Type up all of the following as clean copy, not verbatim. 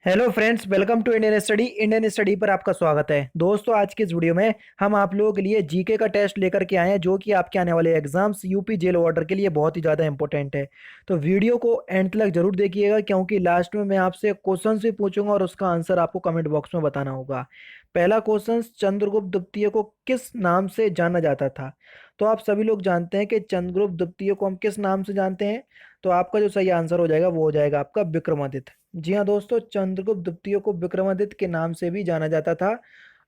Hello friends, welcome to Indian study पर आपका स्वागत है। दोस्तों, आज के इस वीडियो में हम आप लोगों के लिए जीके का टेस्ट लेकर के आए हैं, जो कि आपके आने वाले एग्जाम्स यूपी जेल वार्डर के लिए बहुत ही ज़्यादा इंपॉर्टेंट है। तो वीडियो को एंड तक जरूर देखिएगा, क्योंकि लास्ट में मैं आपसे क्वेश्चन भी पूछूंगा और उसका आंसर आपको कमेंट बॉक्स में बताना होगा। पहला क्वेश्चन, चंद्रगुप्त द्वितीय को किस नाम से जाना जाता था? तो आप सभी लोग जानते हैं कि चंद्रगुप्त द्वितीय को हम किस नाम से जानते हैं। तो आपका जो सही आंसर हो जाएगा वो हो जाएगा आपका विक्रमादित्य। जी हाँ दोस्तों, चंद्रगुप्त द्वितीय को विक्रमादित्य के नाम से भी जाना जाता था।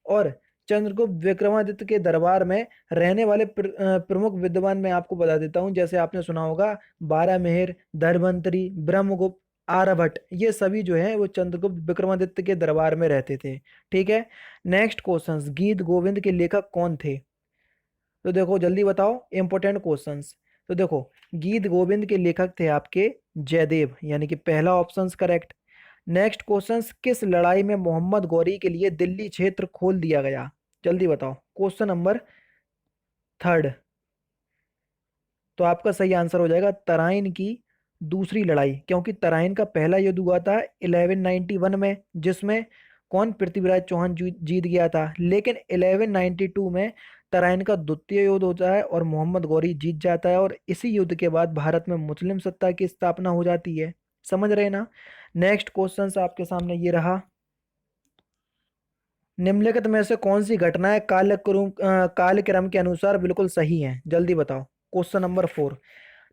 और चंद्रगुप्त विक्रमादित्य के दरबार में रहने वाले प्रमुख विद्वान मैं आपको बता देता हूँ। जैसे आपने सुना होगा बारहमिहिर, धर्मंतरी, ब्रह्मगुप्त, आर्यभट्ट, ये सभी जो है वो चंद्रगुप्त विक्रमादित्य के दरबार में रहते थे। ठीक है। नेक्स्ट क्वेश्चन, गीत गोविंद के लेखक कौन थे? तो देखो जल्दी बताओ, इंपॉर्टेंट क्वेश्चंस। तो देखो, गीत गोविंद के लेखक थे आपके जयदेव, यानी कि पहला ऑप्शन करेक्ट। नेक्स्ट क्वेश्चंस, किस लड़ाई में मोहम्मद गौरी के लिए दिल्ली क्षेत्र खोल दिया गया? जल्दी बताओ, क्वेश्चन नंबर थर्ड। तो आपका सही आंसर हो जाएगा तराइन की दूसरी लड़ाई, क्योंकि तराइन का पहला युद्ध हुआ था 1191 में, जिसमें कौन, पृथ्वीराज चौहान जीत गया था। लेकिन 1192 में तराइन का द्वितीय युद्ध होता है और मोहम्मद गौरी जीत जाता है, और इसी युद्ध के बाद भारत में मुस्लिम सत्ता की स्थापना हो जाती है। समझ रहे हैं ना? नेक्स्ट क्वेश्चन आपके सामने ये रहा, निम्नलिखित में से कौन सी घटनाएं कालक्रम के अनुसार बिल्कुल सही हैं? जल्दी बताओ, क्वेश्चन नंबर 4।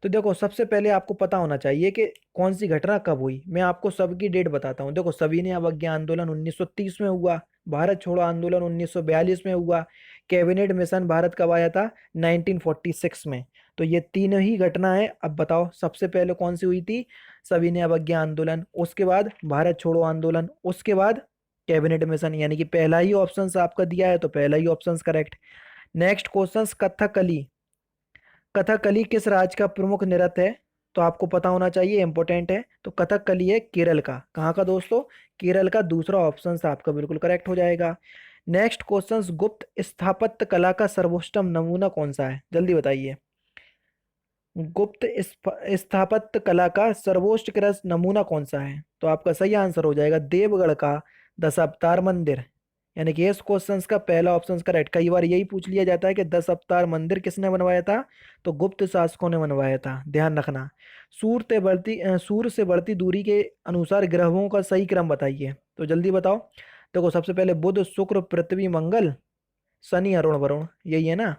तो देखो, सबसे पहले आपको पता होना चाहिए कि कौन सी घटना कब हुई। मैं आपको सबकी डेट बताता हूँ। देखो, सविनय अवज्ञा आंदोलन 1930 में हुआ, भारत छोड़ो आंदोलन 1942 में हुआ, कैबिनेट मिशन भारत कब आया था? 1946 में। तो ये तीनों ही घटनाएं। अब बताओ, सबसे पहले कौन सी हुई थी? सविनय अवज्ञा आंदोलन, उसके बाद भारत छोड़ो आंदोलन, उसके बाद कैबिनेट मिशन। यानी कि पहला ही ऑप्शन आपका दिया है, तो पहला ही option correct. Next question, Kathakali. Kathakali किस राज्य का प्रमुख नृत्य है? तो आपको पता होना चाहिए, इंपॉर्टेंट है। तो कथकली है केरल का। कहाँ का दोस्तों? केरल का। दूसरा ऑप्शन आपका बिल्कुल करेक्ट हो जाएगा। नेक्स्ट क्वेश्चन, गुप्त स्थापत्य कला का सर्वोत्तम नमूना कौन सा है? जल्दी बताइए। गुप्त स्थापत्य कला का सर्वोत्कृष्ट नमूना कौन सा है? तो आपका सही आंसर हो जाएगा देवगढ़ का दस अवतार मंदिर। यानी कि इस क्वेश्चन का पहला ऑप्शन करेक्ट। कई बार यही पूछ लिया जाता है कि दस अवतार मंदिर किसने बनवाया था? तो गुप्त शासकों ने बनवाया था, ध्यान रखना। सूर्य से बढ़ती दूरी के अनुसार ग्रहों का सही क्रम बताइए। तो जल्दी बताओ। देखो, सबसे पहले बुध, शुक्र, पृथ्वी, मंगल, शनि, अरुण, वरुण, यही है ना?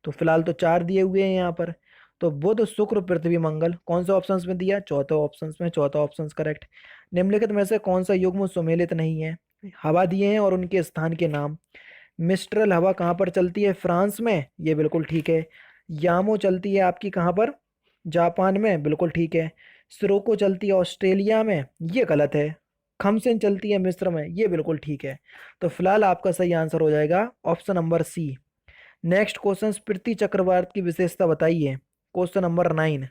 तो फिलहाल तो चार दिए हुए हैं यहाँ पर। तो बुध, शुक्र, पृथ्वी, मंगल कौन सा ऑप्शंस में दिया? चौथा ऑप्शंस में। चौथा ऑप्शंस करेक्ट। निम्नलिखित में से कौन सा युग्म सुमेलित नहीं है? हवा दिए हैं और उनके स्थान के नाम। मिस्ट्रल हवा कहाँ पर चलती है? फ्रांस में, ये बिल्कुल ठीक है। यामो चलती है आपकी कहाँ पर? जापान में, बिल्कुल ठीक है। सिरोको चलती है ऑस्ट्रेलिया में, ये गलत है। खमसेन चलती है मिस्र में, ये बिल्कुल ठीक है। तो फिलहाल आपका सही आंसर हो जाएगा option number C. Next question, पृथ्वी चक्रवात की विशेषता बताइए। Question number 9।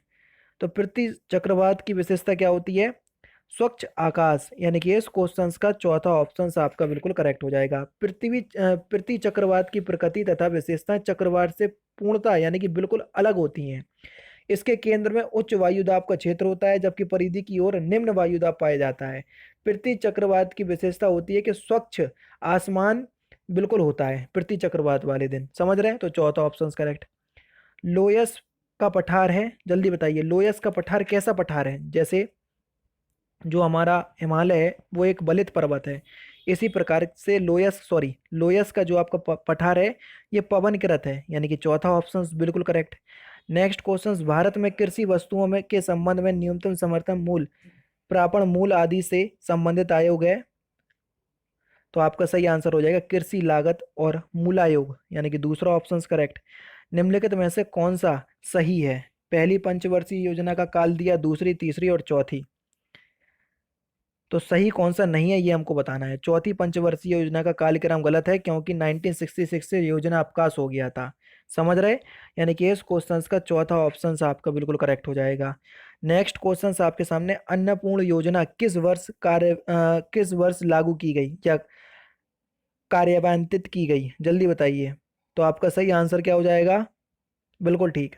तो पृथ्वी चक्रवात की विशेषता क्या होती है? स्वच्छ आकाश। यानी कि इस क्वेश्चन का चौथा ऑप्शन आपका बिल्कुल करेक्ट हो जाएगा। पृथ्वी चक्रवात की प्रकृति तथा विशेषताएं चक्रवात से पूर्णतः यानी कि बिल्कुल अलग होती हैं। इसके केंद्र में उच्च वायुदाब का क्षेत्र होता है, जबकि परिधि की ओर निम्न वायुदाब पाया जाता है। पृथ्वी चक्रवात की विशेषता होती है कि स्वच्छ आसमान बिल्कुल होता है पृथ्वी चक्रवात वाले दिन। समझ रहे हैं? तो चौथा ऑप्शन करेक्ट। लोयस का पठार है, जल्दी बताइए। लोयस का पठार कैसा पठार है? जैसे जो हमारा हिमालय है वो एक बलित पर्वत है, इसी प्रकार से लोयस का जो आपका पठार है ये पवनकृत है। यानी कि चौथा ऑप्शन बिल्कुल करेक्ट। नेक्स्ट क्वेश्चन, भारत में कृषि वस्तुओं में के संबंध में न्यूनतम समर्थन मूल्य, प्रापण मूल्य आदि से संबंधित आयोग है। तो आपका सही आंसर हो जाएगा कृषि लागत और मूलायोग, यानी कि दूसरा ऑप्शन करेक्ट। निम्नलिखित में से कौन सा सही है? पहली पंचवर्षीय योजना का काल दिया, दूसरी, तीसरी और चौथी। तो सही कौन सा नहीं है ये हमको बताना है। चौथी पंचवर्षीय योजना का कार्यक्रम गलत है, क्योंकि 1966 से योजना अवकाश हो गया था। समझ रहे? यानी कि इस क्वेश्चन का चौथा ऑप्शन आपका बिल्कुल करेक्ट हो जाएगा। नेक्स्ट क्वेश्चन आपके सामने, अन्नपूर्ण योजना किस वर्ष लागू की गई या कार्यान्वित की गई? जल्दी बताइए। तो आपका सही आंसर क्या हो जाएगा? बिल्कुल ठीक,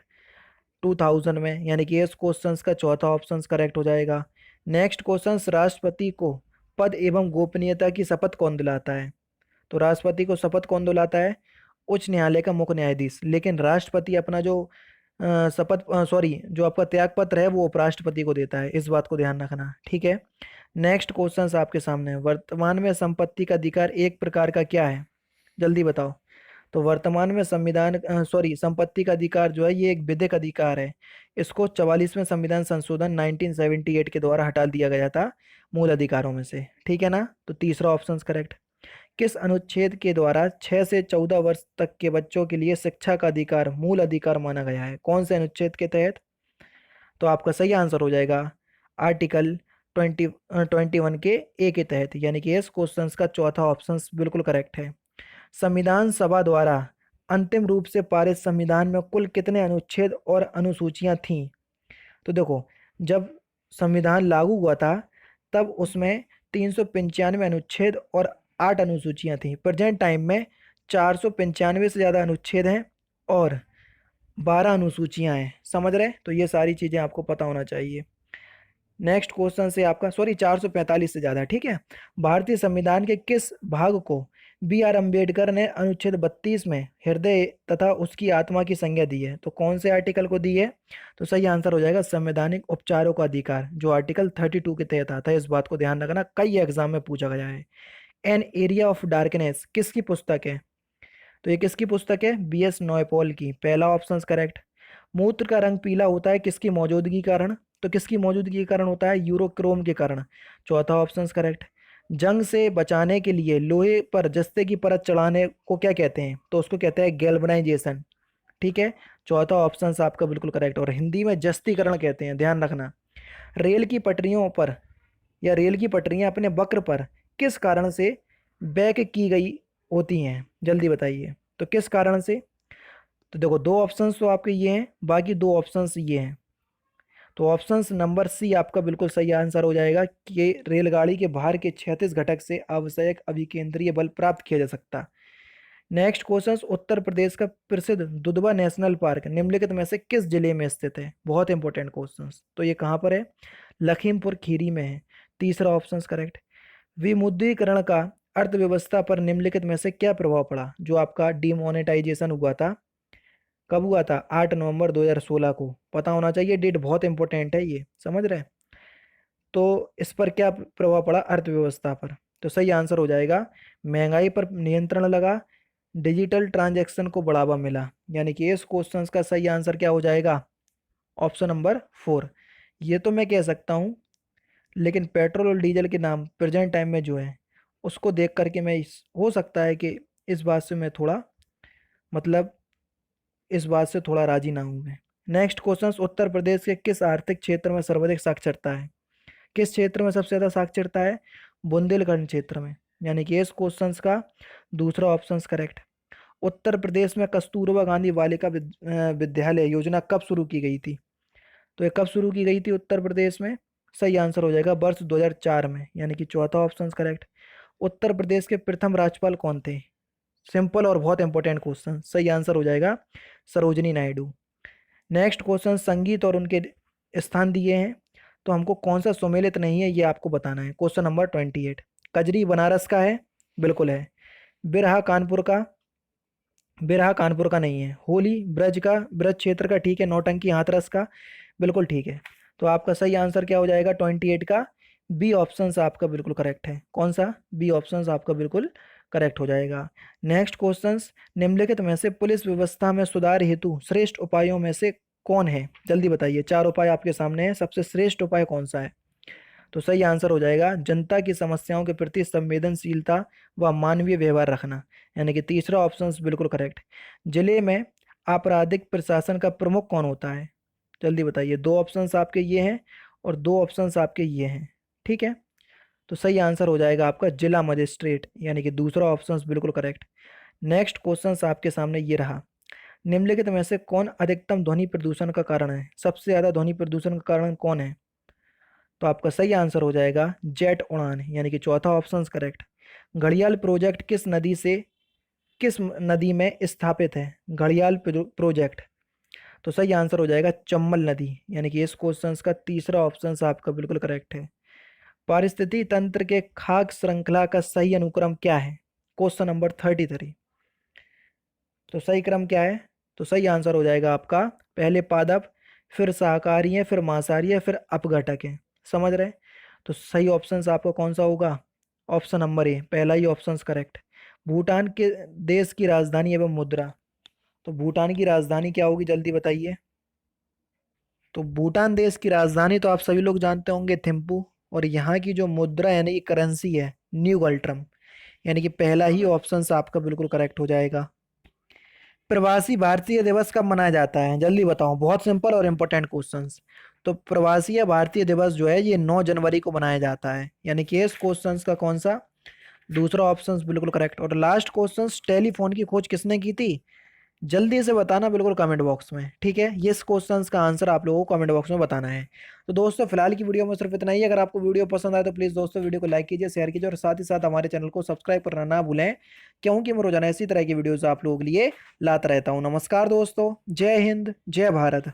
2000 में। यानी कि इस क्वेश्चन का चौथा ऑप्शन करेक्ट हो जाएगा। नेक्स्ट क्वेश्चन, राष्ट्रपति को पद एवं गोपनीयता की शपथ कौन दिलाता है? तो राष्ट्रपति को शपथ कौन दिलाता है? उच्च न्यायालय का मुख्य न्यायाधीश। लेकिन राष्ट्रपति अपना जो शपथ सॉरी जो आपका त्याग पत्र है वो उपराष्ट्रपति को देता है, इस बात को ध्यान रखना, ठीक है। नेक्स्ट क्वेश्चन आपके सामने है, वर्तमान में संपत्ति का अधिकार एक प्रकार का क्या है? जल्दी बताओ। तो वर्तमान में संपत्ति का अधिकार जो है ये एक विधिक अधिकार है। इसको 44वें संविधान संशोधन 1978 के द्वारा हटा दिया गया था मूल अधिकारों में से, ठीक है ना। तो तीसरा ऑप्शन करेक्ट। किस अनुच्छेद के द्वारा 6 से 14 वर्ष तक के बच्चों के लिए शिक्षा का अधिकार मूल अधिकार माना गया है? कौन से अनुच्छेद के तहत? तो आपका सही आंसर हो जाएगा आर्टिकल 21 के ए के तहत, यानी कि इस क्वेश्चन का चौथा ऑप्शन बिल्कुल करेक्ट है। संविधान सभा द्वारा अंतिम रूप से पारित संविधान में कुल कितने अनुच्छेद और अनुसूचियां थीं? तो देखो, जब संविधान लागू हुआ था तब उसमें 395 अनुच्छेद और 8 अनुसूचियां थीं। प्रेजेंट टाइम में 495 से ज़्यादा अनुच्छेद हैं और 12 अनुसूचियां हैं, समझ रहे? तो ये सारी चीज़ें आपको पता होना चाहिए। नेक्स्ट क्वेश्चन से आपका 445 से ज़्यादा, ठीक है। भारतीय संविधान के किस भाग को बी आर अम्बेडकर ने अनुच्छेद 32 में हृदय तथा उसकी आत्मा की संज्ञा दी है? तो कौन से आर्टिकल को दी है? तो सही आंसर हो जाएगा संवैधानिक उपचारों का अधिकार, जो आर्टिकल 32 के तहत आता है। इस बात को ध्यान रखना, कई एग्जाम में पूछा गया है। एन एरिया ऑफ डार्कनेस किसकी पुस्तक है? तो ये किसकी पुस्तक है? बी एस नॉयपॉल की। पहला ऑप्शन करेक्ट। मूत्र का रंग पीला होता है किसकी मौजूदगी के कारण? तो किसकी मौजूदगी के कारण होता है? यूरोक्रोम के कारण। चौथा ऑप्शन करेक्ट। जंग से बचाने के लिए लोहे पर जस्ते की परत चढ़ाने को क्या कहते हैं? तो उसको कहते हैं गैल्वनाइजेशन, ठीक है। चौथा ऑप्शन आपका बिल्कुल करेक्ट, और हिंदी में जस्तीकरण कहते हैं, ध्यान रखना। रेल की पटरियों पर या रेल की पटरियां अपने वक्र पर किस कारण से बैक की गई होती हैं? जल्दी बताइए, तो किस कारण से? तो देखो, दो ऑप्शंस तो आपके ये हैं, बाकी दो ऑप्शंस ये हैं। तो ऑप्शंस नंबर सी आपका बिल्कुल सही आंसर हो जाएगा कि रेलगाड़ी के भार के 36 घटक से आवश्यक अभिकेंद्रीय बल प्राप्त किया जा सकता। नेक्स्ट क्वेश्चन, उत्तर प्रदेश का प्रसिद्ध दुधवा नेशनल पार्क निम्नलिखित में से किस जिले में स्थित है? बहुत इंपॉर्टेंट क्वेश्चन। तो ये कहाँ पर है? लखीमपुर खीरी में है। तीसरा ऑप्शन करेक्ट। विमुद्रीकरण का अर्थव्यवस्था पर निम्नलिखित में से क्या प्रभाव पड़ा? जो आपका डिमोनेटाइजेशन हुआ था, कब हुआ था? 8 नवंबर 2016 को। पता होना चाहिए, डेट बहुत इंपॉर्टेंट है ये, समझ रहे हैं? तो इस पर क्या प्रभाव पड़ा अर्थव्यवस्था पर? तो सही आंसर हो जाएगा महंगाई पर नियंत्रण लगा, डिजिटल ट्रांजैक्शन को बढ़ावा मिला, यानी कि इस क्वेश्चन का सही आंसर क्या हो जाएगा? Option number 4। ये तो मैं कह सकता हूँ, लेकिन पेट्रोल और डीजल के नाम प्रेजेंट टाइम में जो है उसको देख करके हो सकता है कि इस बात से मैं थोड़ा मतलब इस बात से थोड़ा राजी ना हूँ मैं। नेक्स्ट क्वेश्चन, उत्तर प्रदेश के किस आर्थिक क्षेत्र में सर्वाधिक साक्षरता है? किस क्षेत्र में सबसे ज़्यादा साक्षरता है? बुंदेलखंड क्षेत्र में, यानी कि इस क्वेश्चन का दूसरा ऑप्शन करेक्ट। उत्तर प्रदेश में कस्तूरबा गांधी बालिका विद्यालय योजना कब शुरू की गई थी? तो ये कब शुरू की गई थी उत्तर प्रदेश में? सही आंसर हो जाएगा वर्ष 2004 में, यानी कि चौथा ऑप्शन करेक्ट। उत्तर प्रदेश के प्रथम राज्यपाल कौन थे? सिंपल और बहुत इंपॉर्टेंट क्वेश्चन, सही आंसर हो जाएगा सरोजिनी नायडू। नेक्स्ट क्वेश्चन, संगीत और उनके स्थान दिए हैं, तो हमको कौन सा सुमेलित नहीं है ये आपको बताना है। Question number 28। कजरी बनारस का है? बिल्कुल है। बिरहा कानपुर का? बिरहा कानपुर का नहीं है। होली ब्रज का, ब्रज क्षेत्र का, ठीक है। नौटंकी हाथरस का? बिल्कुल ठीक है। तो आपका सही आंसर क्या हो जाएगा 28 का? बी ऑप्शन आपका बिल्कुल करेक्ट है। कौन सा? बी ऑप्शन आपका बिल्कुल करेक्ट हो जाएगा। नेक्स्ट क्वेश्चन, निम्नलिखित में से पुलिस व्यवस्था में सुधार हेतु श्रेष्ठ उपायों में से कौन है? जल्दी बताइए, चार उपाय आपके सामने हैं, सबसे श्रेष्ठ उपाय कौन सा है? तो सही आंसर हो जाएगा जनता की समस्याओं के प्रति संवेदनशीलता व मानवीय व्यवहार रखना, यानी कि तीसरा ऑप्शन बिल्कुल करेक्ट। जिले में आपराधिक प्रशासन का प्रमुख कौन होता है? जल्दी बताइए, दो ऑप्शंस आपके ये हैं और दो ऑप्शंस आपके ये हैं, ठीक है। तो सही आंसर हो जाएगा आपका जिला मजिस्ट्रेट, यानी कि दूसरा ऑप्शन बिल्कुल करेक्ट। नेक्स्ट क्वेश्चन आपके सामने ये रहा, निम्नलिखित में से कौन अधिकतम ध्वनि प्रदूषण का कारण है? सबसे ज्यादा ध्वनि प्रदूषण का कारण कौन है? तो आपका सही आंसर हो जाएगा जेट उड़ान, यानी कि चौथा ऑप्शन करेक्ट। घड़ियाल प्रोजेक्ट किस नदी में स्थापित है? घड़ियाल प्रोजेक्ट, तो सही आंसर हो जाएगा चंबल नदी, यानी कि इस क्वेश्चन का तीसरा ऑप्शन आपका बिल्कुल करेक्ट है। पारिस्थितिकी तंत्र के खाद्य श्रृंखला का सही अनुक्रम क्या है? Question number 33। तो सही क्रम क्या है? तो सही आंसर हो जाएगा आपका पहले पादप, फिर शाकाहारी है, फिर मांसाहारी है, फिर अपघटक है। समझ रहे? तो सही ऑप्शन आपका कौन सा होगा? ऑप्शन नंबर ए, पहला ही ऑप्शन करेक्ट। भूटान के देश की राजधानी एवं मुद्रा। तो भूटान की राजधानी क्या होगी, जल्दी बताइए। तो भूटान देश की राजधानी तो आप सभी लोग जानते होंगे, थिम्पू। और यहाँ की जो मुद्रा यानी कि करेंसी है, न्यू गल्ट्रम। यानी कि पहला ही ऑप्शन आपका बिल्कुल करेक्ट हो जाएगा। प्रवासी भारतीय दिवस कब मनाया जाता है, जल्दी बताओ। बहुत सिंपल और इम्पोर्टेंट क्वेश्चंस। तो प्रवासी भारतीय दिवस जो है ये 9 जनवरी को मनाया जाता है। यानी कि इस क्वेश्चंस का कौन सा? दूसरा ऑप्शन बिल्कुल करेक्ट। और लास्ट क्वेश्चंस, टेलीफोन की खोज किसने की थी? जल्दी से बताना बिल्कुल कमेंट बॉक्स में, ठीक है। ये क्वेश्चंस का आंसर आप लोगों को कमेंट बॉक्स में बताना है। तो दोस्तों फिलहाल की वीडियो में सिर्फ इतना ही। अगर आपको वीडियो पसंद आए तो प्लीज़ दोस्तों वीडियो को लाइक कीजिए, शेयर कीजिए और साथ ही साथ हमारे चैनल को सब्सक्राइब करना ना भूलें, क्योंकि मैं रोजाना इसी तरह की वीडियोज़ आप लोगों के लिए लाता रहता हूँ। नमस्कार दोस्तों, जय हिंद, जय भारत।